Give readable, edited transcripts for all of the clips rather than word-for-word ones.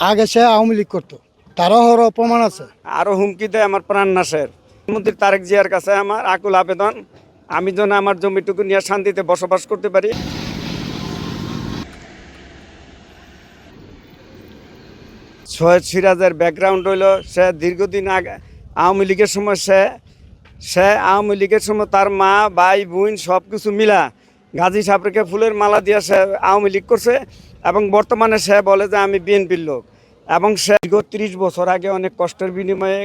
আগে সে আওয়ামী লীগ করতো, তারও প্রমাণ আছে। আরো হুমকি দেয় আমার প্রাণ নাশের। প্রধানমন্ত্রী তারেক জিয়ার কাছে আমার আকুল আবেদন, আমি যেন আমার জমিটুকু নিয়ে শান্তিতে বসবাস করতে পারি। সৈয়দ সিরাজের ব্যাকগ্রাউন্ড হইল সে দীর্ঘদিন আগে আওয়ামী লীগের সময় সে আওয়ামী লীগের সময় তার মা ভাই বোন সব কিছু মিলা গাজী সাবরেকে ফুলের মালা দিয়ে সে আওয়ামী লীগ করছে এবং বর্তমানে সে বলে যে আমি বিএনপির লোক। এবং সে দীর্ঘ 30 বছর আগে অনেক কষ্টের বিনিময়ে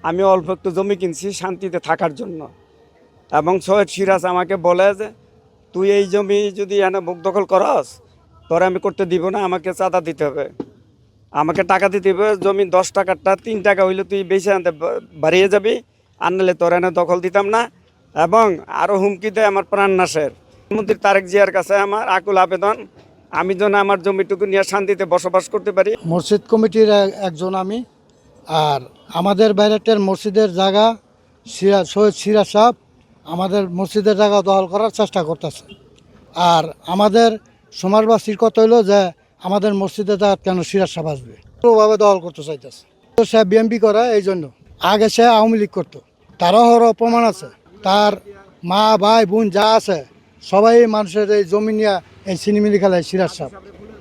আমি অল্প একটু জমি কিনছি শান্তিতে থাকার জন্য। এবং সৈয়দ সিরাজ আমাকে বলে যে তুই এই জমি যদি এনে বুক দখল করস তোরে আমি করতে দিব না, আমাকে চাঁদা দিতে হবে, আমাকে টাকা দিতে হবে। জমি 10 টাকারটা 3 টাকা হইলে তুই বেশি আনতে বাড়িয়ে যাবি, আনলে তোর এনে দখল দিতাম না। এবং আরও হুমকি দেয় আমার প্রাণ নাশের। প্রধানমন্ত্রী তারেক জিয়ার কাছে আমার আকুল আবেদন, আমি যেন আমার জমিটুকু নিয়ে শান্তিতে বসবাস করতে পারি। মসজিদ কমিটির একজন আমি। আর আমাদের বাইরেটের মসজিদের জায়গা সৈয়দ সিরাজ সাহেব আমাদের মসজিদের জায়গা দখল করার চেষ্টা করতেছে। আর আমাদের সমাজবাসীর কথা হইলো যে আমাদের মসজিদের জায়গা কেন সিরাজ সাহেব আসবে, পুরোভাবে দখল করতে চাইতেছে। তো সে বিএনপি করে, এই জন্য। আগে সে আওয়ামী লীগ করতো, তারও প্রমাণ আছে। তার মা ভাই বোন যা আছে সবাই মানুষের এই জমি নিয়ে এই সিনেমিনি খেলায় সিরাজ সাহেব।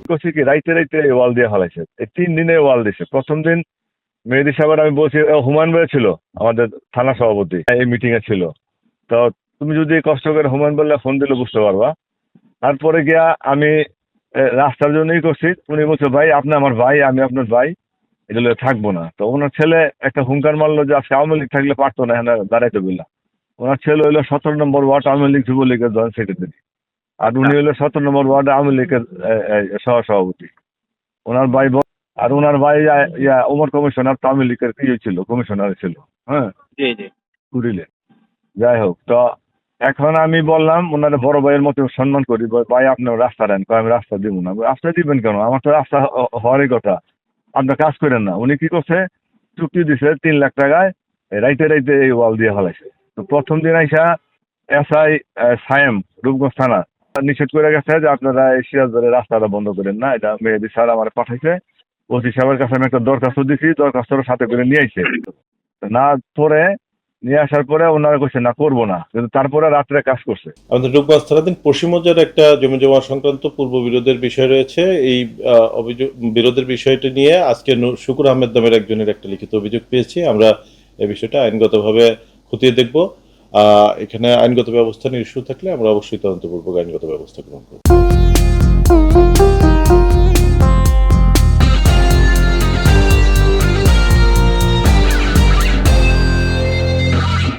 করছি কি রাইতে রাইতে ওয়াল দিয়ে ফেলাইছে, এই 3 দিনে ওয়াল দিছে। প্রথম দিন মেহেদী সাহেবের আমি বলছি, হুমায়ুন ভাই ছিল আমাদের থানা সভাপতি, এই মিটিং এ ছিল। তো তুমি যদি কষ্ট করে হুমায়ুন বললে ফোন দিলে বুঝতে পারবা। তারপরে গিয়া আমি রাস্তার জন্যই করছি। উনি বলছে ভাই আপনি আমার ভাই, আমি আপনার ভাই, এগুলো থাকবো না। তো ওনার ছেলে একটা হুঙ্কার মারলো যে আজকে আওয়ামী লীগ থাকলে পারতো না এখানে দাঁড়াইতে বললা। ওনার ছেলে হইলো 17 নম্বর ওয়ার্ড আওয়ামী লীগ যুবলীগের জয়েন্ট সেক্রেটারি, আর উনি হইলো 17 নম্বর ওয়ার্ড আওয়ামী লীগের সহসভাপতি। ওনার ভাই আর ওনার ভাই ওমর কমিশনার আওয়ামী লীগের ছিল, কমিশনার ছিল। হ্যাঁ, জি জি। কুড়িলে। যাই হোক, তো এখন আমি বললাম ওনার বড় ভাইয়ের মতো সম্মান করি, ভাই আপনার রাস্তা দেন। আমি রাস্তা দিব না। রাস্তা দিবেন কেন? আমার তো রাস্তা হওয়ারই কথা, আপনার কাজ করেন না। উনি কি করছে, চুক্তি দিছে 3 লাখ টাকায়, রাইতে রাইতে এই ওয়াল দিয়ে ফেলাইছে। তো প্রথম দিন আইসা এসআই সায়েম রূপগঞ্জ থানা নিষেধ করে গেছে যে আপনারা এই সিরাজগঞ্জের রাস্তাটা বন্ধ করেন না। এটা মেহেদী স্যার আমার পাঠাইছে, ওসি সাহেবের কাছে আমি একটা দরখাস্ত দিছি, দরখাস্তটা সাথে করে নিয়ে আইছে। না পরে নিয়ে আসার পরে ওনারা কইছে না করবো না, কিন্তু তারপরে রাত্রে কাজ করছে। আমাদের রূপগঞ্জ থানাধীন পশ্চিম মৌজার একটা জমি জমা সংক্রান্ত পূর্ব বিরোধের বিষয় রয়েছে। এই অভিযোগ বিরোধের বিষয়টি নিয়ে আজকে শুকুর আহমেদ নামের একজনের একটা লিখিত অভিযোগ পেয়েছি। আমরা এই বিষয়টা আইনগতভাবে খতিয়ে দেখব। এখানে আইনগত ব্যবস্থা নিয়ে ইস্যু থাকলে আমরা অবশ্যই তদন্তপূর্বক আইনগত ব্যবস্থা গ্রহণ করব।